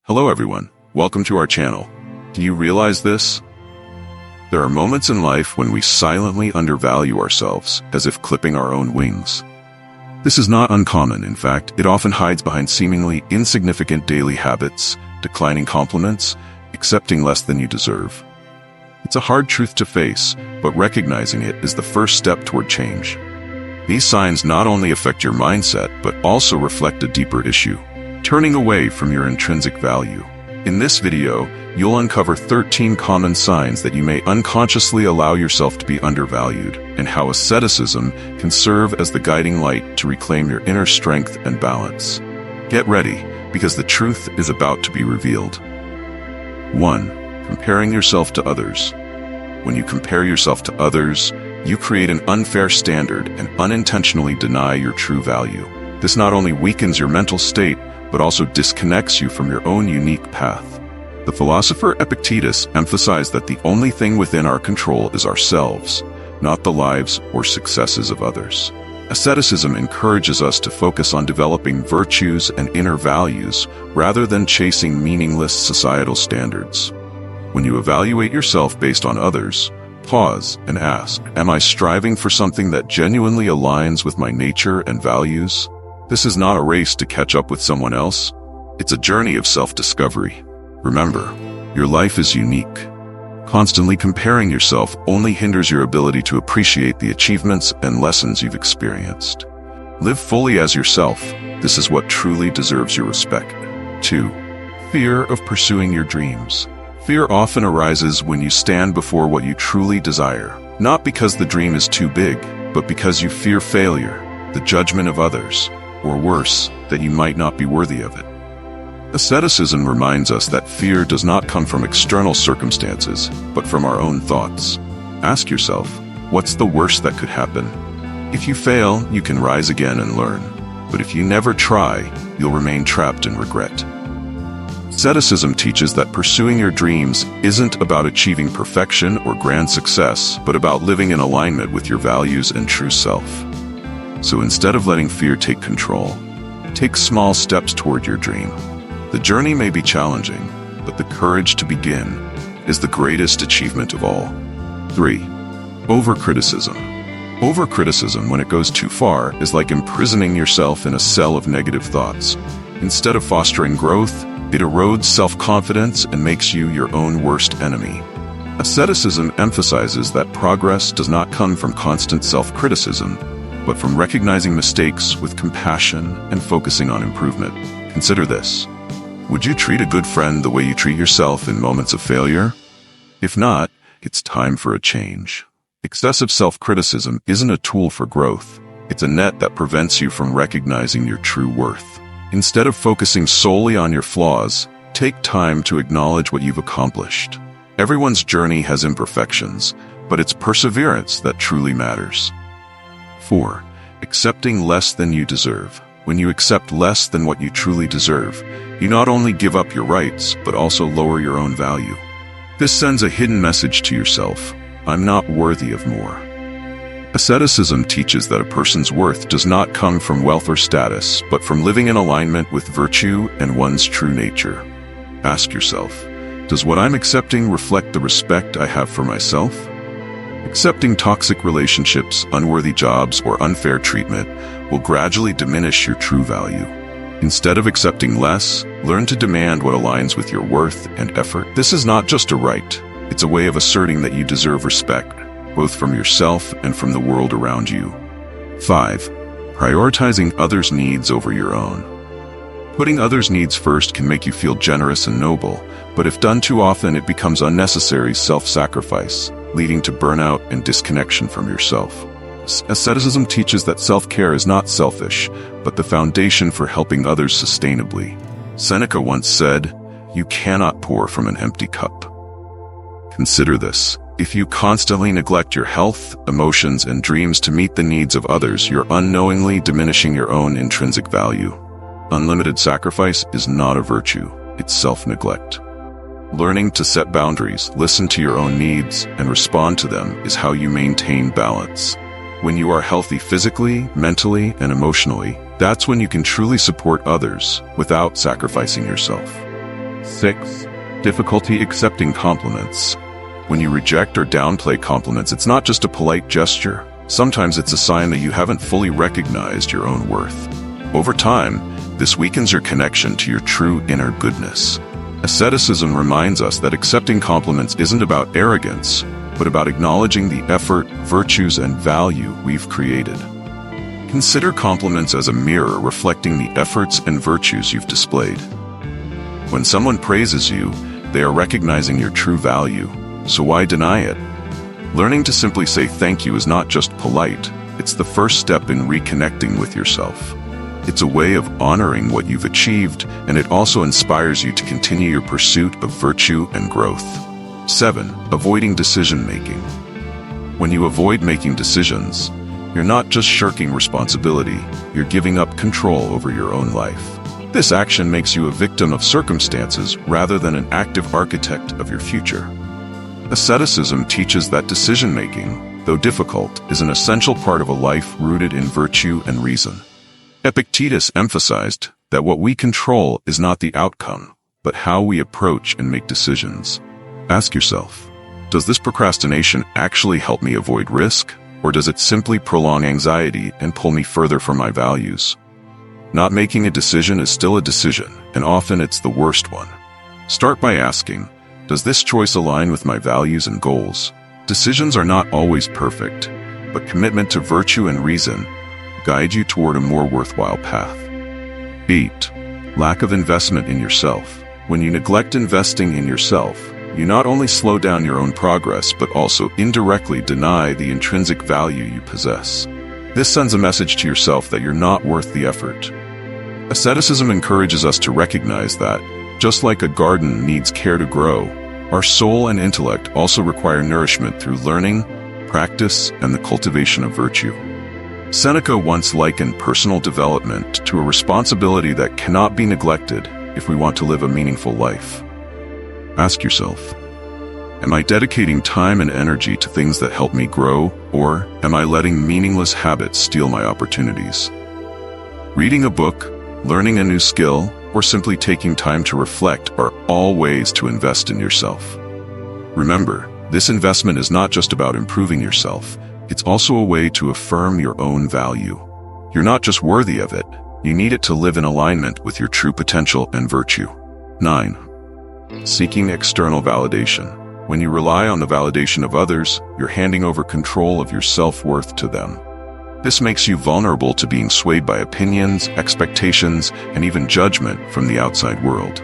Hello everyone, welcome to our channel. Do you realize this? There are moments in life when we silently undervalue ourselves, as if clipping our own wings. This is not uncommon. In fact, it often hides behind seemingly insignificant daily habits, declining compliments, accepting less than you deserve. It's a hard truth to face, but recognizing it is the first step toward change. These signs not only affect your mindset, but also reflect a deeper issue: turning away from your intrinsic value. In this video, you'll uncover 13 common signs that you may unconsciously allow yourself to be undervalued, and how asceticism can serve as the guiding light to reclaim your inner strength and balance. Get ready, because the truth is about to be revealed. 1. Comparing yourself to others. When you compare yourself to others, you create an unfair standard and unintentionally deny your true value. This not only weakens your mental state, but also disconnects you from your own unique path. The philosopher Epictetus emphasized that the only thing within our control is ourselves, not the lives or successes of others. Asceticism encourages us to focus on developing virtues and inner values rather than chasing meaningless societal standards. When you evaluate yourself based on others, pause and ask, am I striving for something that genuinely aligns with my nature and values? This is not a race to catch up with someone else. It's a journey of self-discovery. Remember, your life is unique. Constantly comparing yourself only hinders your ability to appreciate the achievements and lessons you've experienced. Live fully as yourself. This is what truly deserves your respect. 2. Fear of pursuing your dreams. Fear often arises when you stand before what you truly desire, not because the dream is too big, but because you fear failure, the judgment of others, or worse, that you might not be worthy of it. Asceticism reminds us that fear does not come from external circumstances, but from our own thoughts. Ask yourself, what's the worst that could happen? If you fail, you can rise again and learn. But if you never try, you'll remain trapped in regret. Asceticism teaches that pursuing your dreams isn't about achieving perfection or grand success, but about living in alignment with your values and true self. So instead of letting fear take control, take small steps toward your dream. The journey may be challenging, but the courage to begin is the greatest achievement of all. 3. Overcriticism. Overcriticism, when it goes too far, is like imprisoning yourself in a cell of negative thoughts. Instead of fostering growth, it erodes self-confidence and makes you your own worst enemy. Asceticism emphasizes that progress does not come from constant self-criticism, but from recognizing mistakes with compassion and focusing on improvement. Consider this. Would you treat a good friend the way you treat yourself in moments of failure? If not, it's time for a change. Excessive self-criticism isn't a tool for growth. It's a net that prevents you from recognizing your true worth. Instead of focusing solely on your flaws, take time to acknowledge what you've accomplished. Everyone's journey has imperfections, but it's perseverance that truly matters. 4. Accepting less than you deserve. When you accept less than what you truly deserve, you not only give up your rights, but also lower your own value. This sends a hidden message to yourself: I'm not worthy of more. Asceticism teaches that a person's worth does not come from wealth or status, but from living in alignment with virtue and one's true nature. Ask yourself, does what I'm accepting reflect the respect I have for myself? Accepting toxic relationships, unworthy jobs, or unfair treatment will gradually diminish your true value. Instead of accepting less, learn to demand what aligns with your worth and effort. This is not just a right, it's a way of asserting that you deserve respect, both from yourself and from the world around you. 5. Prioritizing others' needs over your own. Putting others' needs first can make you feel generous and noble, but if done too often, it becomes unnecessary self-sacrifice, leading to burnout and disconnection from yourself. Asceticism teaches that self-care is not selfish, but the foundation for helping others sustainably. Seneca once said, "You cannot pour from an empty cup." Consider this. If you constantly neglect your health, emotions, and dreams to meet the needs of others, you're unknowingly diminishing your own intrinsic value. Unlimited sacrifice is not a virtue, it's self-neglect. Learning to set boundaries, listen to your own needs, and respond to them is how you maintain balance. When you are healthy physically, mentally, and emotionally, that's when you can truly support others without sacrificing yourself. 6. Difficulty accepting compliments. When you reject or downplay compliments, it's not just a polite gesture. Sometimes it's a sign that you haven't fully recognized your own worth. Over time, this weakens your connection to your true inner goodness. Asceticism reminds us that accepting compliments isn't about arrogance, but about acknowledging the effort, virtues, and value we've created. Consider compliments as a mirror reflecting the efforts and virtues you've displayed. When someone praises you, they are recognizing your true value, so why deny it? Learning to simply say thank you is not just polite, it's the first step in reconnecting with yourself. It's a way of honoring what you've achieved, and it also inspires you to continue your pursuit of virtue and growth. 7. Avoiding decision-making. When you avoid making decisions, you're not just shirking responsibility, you're giving up control over your own life. This action makes you a victim of circumstances rather than an active architect of your future. Asceticism teaches that decision-making, though difficult, is an essential part of a life rooted in virtue and reason. Epictetus emphasized that what we control is not the outcome, but how we approach and make decisions. Ask yourself, does this procrastination actually help me avoid risk, or does it simply prolong anxiety and pull me further from my values? Not making a decision is still a decision, and often it's the worst one. Start by asking, does this choice align with my values and goals? Decisions are not always perfect, but commitment to virtue and reason guide you toward a more worthwhile path. 8. Lack of investment in yourself. When you neglect investing in yourself, you not only slow down your own progress, but also indirectly deny the intrinsic value you possess. This sends a message to yourself that you're not worth the effort. Asceticism encourages us to recognize that, just like a garden needs care to grow, our soul and intellect also require nourishment through learning, practice, and the cultivation of virtue. Seneca once likened personal development to a responsibility that cannot be neglected if we want to live a meaningful life. Ask yourself, am I dedicating time and energy to things that help me grow, or am I letting meaningless habits steal my opportunities? Reading a book, learning a new skill, or simply taking time to reflect are all ways to invest in yourself. Remember, this investment is not just about improving yourself, it's also a way to affirm your own value. You're not just worthy of it, you need it to live in alignment with your true potential and virtue. 9. Seeking external validation. When you rely on the validation of others, you're handing over control of your self-worth to them. This makes you vulnerable to being swayed by opinions, expectations, and even judgment from the outside world.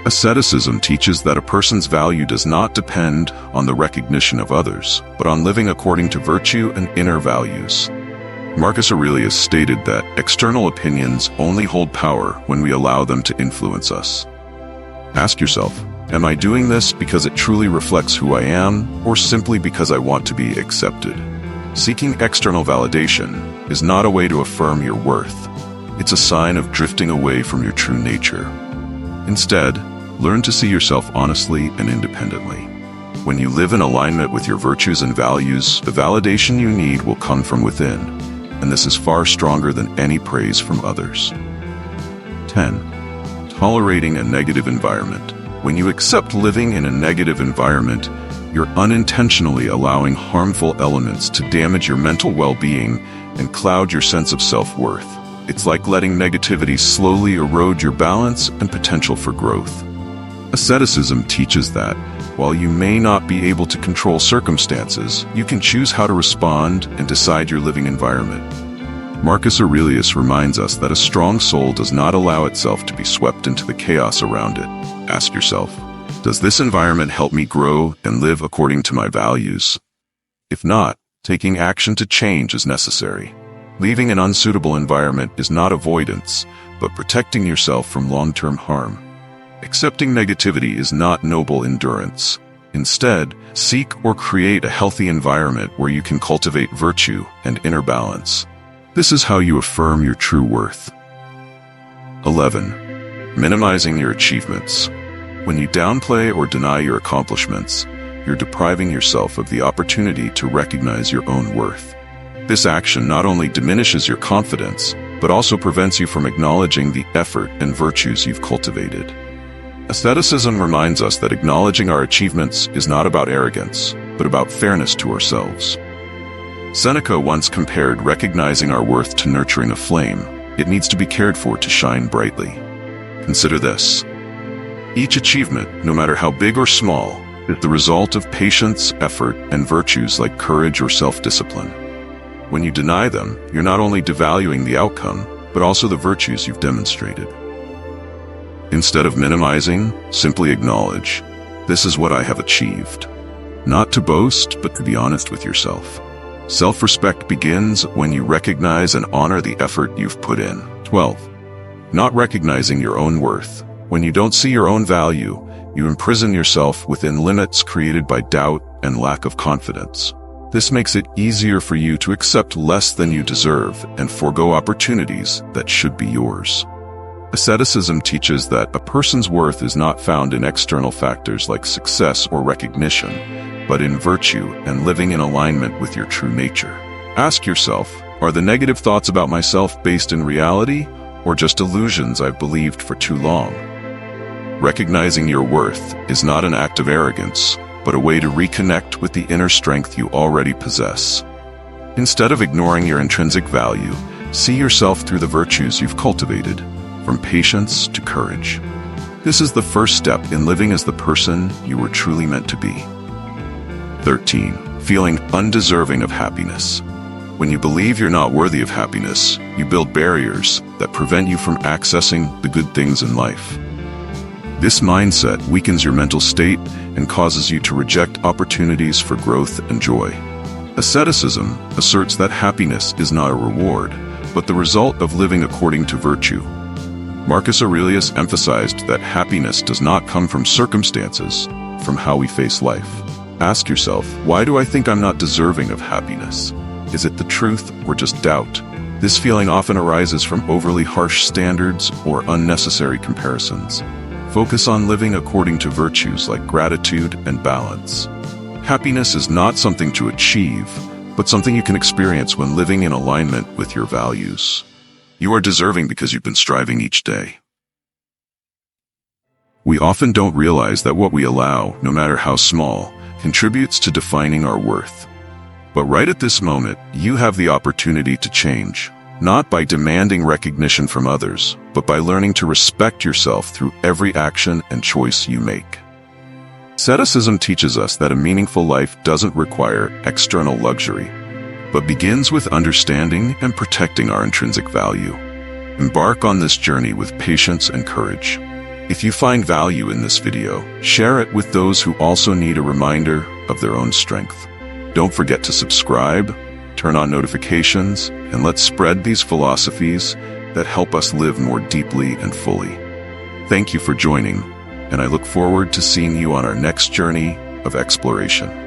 Asceticism teaches that a person's value does not depend on the recognition of others, but on living according to virtue and inner values. Marcus Aurelius stated that external opinions only hold power when we allow them to influence us. Ask yourself, am I doing this because it truly reflects who I am, or simply because I want to be accepted? Seeking external validation is not a way to affirm your worth. It's a sign of drifting away from your true nature. Instead, learn to see yourself honestly and independently. When you live in alignment with your virtues and values, the validation you need will come from within, and this is far stronger than any praise from others. 10. Tolerating a negative environment. When you accept living in a negative environment, you're unintentionally allowing harmful elements to damage your mental well-being and cloud your sense of self-worth. It's like letting negativity slowly erode your balance and potential for growth. Asceticism teaches that, while you may not be able to control circumstances, you can choose how to respond and decide your living environment. Marcus Aurelius reminds us that a strong soul does not allow itself to be swept into the chaos around it. Ask yourself, does this environment help me grow and live according to my values? If not, taking action to change is necessary. Leaving an unsuitable environment is not avoidance, but protecting yourself from long-term harm. Accepting negativity is not noble endurance. Instead, seek or create a healthy environment where you can cultivate virtue and inner balance. This is how you affirm your true worth. 11. Minimizing your achievements. When you downplay or deny your accomplishments, you're depriving yourself of the opportunity to recognize your own worth. This action not only diminishes your confidence, but also prevents you from acknowledging the effort and virtues you've cultivated. Asceticism reminds us that acknowledging our achievements is not about arrogance, but about fairness to ourselves. Seneca once compared recognizing our worth to nurturing a flame. It needs to be cared for to shine brightly. Consider this. Each achievement, no matter how big or small, is the result of patience, effort, and virtues like courage or self-discipline. When you deny them, you're not only devaluing the outcome, but also the virtues you've demonstrated. Instead of minimizing, simply acknowledge, this is what I have achieved. Not to boast, but to be honest with yourself. Self-respect begins when you recognize and honor the effort you've put in. 12. Not recognizing your own worth. When you don't see your own value, you imprison yourself within limits created by doubt and lack of confidence. This makes it easier for you to accept less than you deserve and forego opportunities that should be yours. Asceticism teaches that a person's worth is not found in external factors like success or recognition, but in virtue and living in alignment with your true nature. Ask yourself, are the negative thoughts about myself based in reality or just illusions I've believed for too long? Recognizing your worth is not an act of arrogance, but a way to reconnect with the inner strength you already possess. Instead of ignoring your intrinsic value, see yourself through the virtues you've cultivated, from patience to courage. This is the first step in living as the person you were truly meant to be. 13. Feeling undeserving of happiness. When you believe you're not worthy of happiness, you build barriers that prevent you from accessing the good things in life. This mindset weakens your mental state and causes you to reject opportunities for growth and joy. Asceticism asserts that happiness is not a reward, but the result of living according to virtue. Marcus Aurelius emphasized that happiness does not come from circumstances, from how we face life. Ask yourself, why do I think I'm not deserving of happiness? Is it the truth or just doubt? This feeling often arises from overly harsh standards or unnecessary comparisons. Focus on living according to virtues like gratitude and balance. Happiness is not something to achieve, but something you can experience when living in alignment with your values. You are deserving because you've been striving each day. We often don't realize that what we allow, no matter how small, contributes to defining our worth. But right at this moment, you have the opportunity to change, not by demanding recognition from others, but by learning to respect yourself through every action and choice you make. Asceticism teaches us that a meaningful life doesn't require external luxury, but begins with understanding and protecting our intrinsic value. Embark on this journey with patience and courage. If you find value in this video, share it with those who also need a reminder of their own strength. Don't forget to subscribe, turn on notifications, and let's spread these philosophies that help us live more deeply and fully. Thank you for joining, and I look forward to seeing you on our next journey of exploration.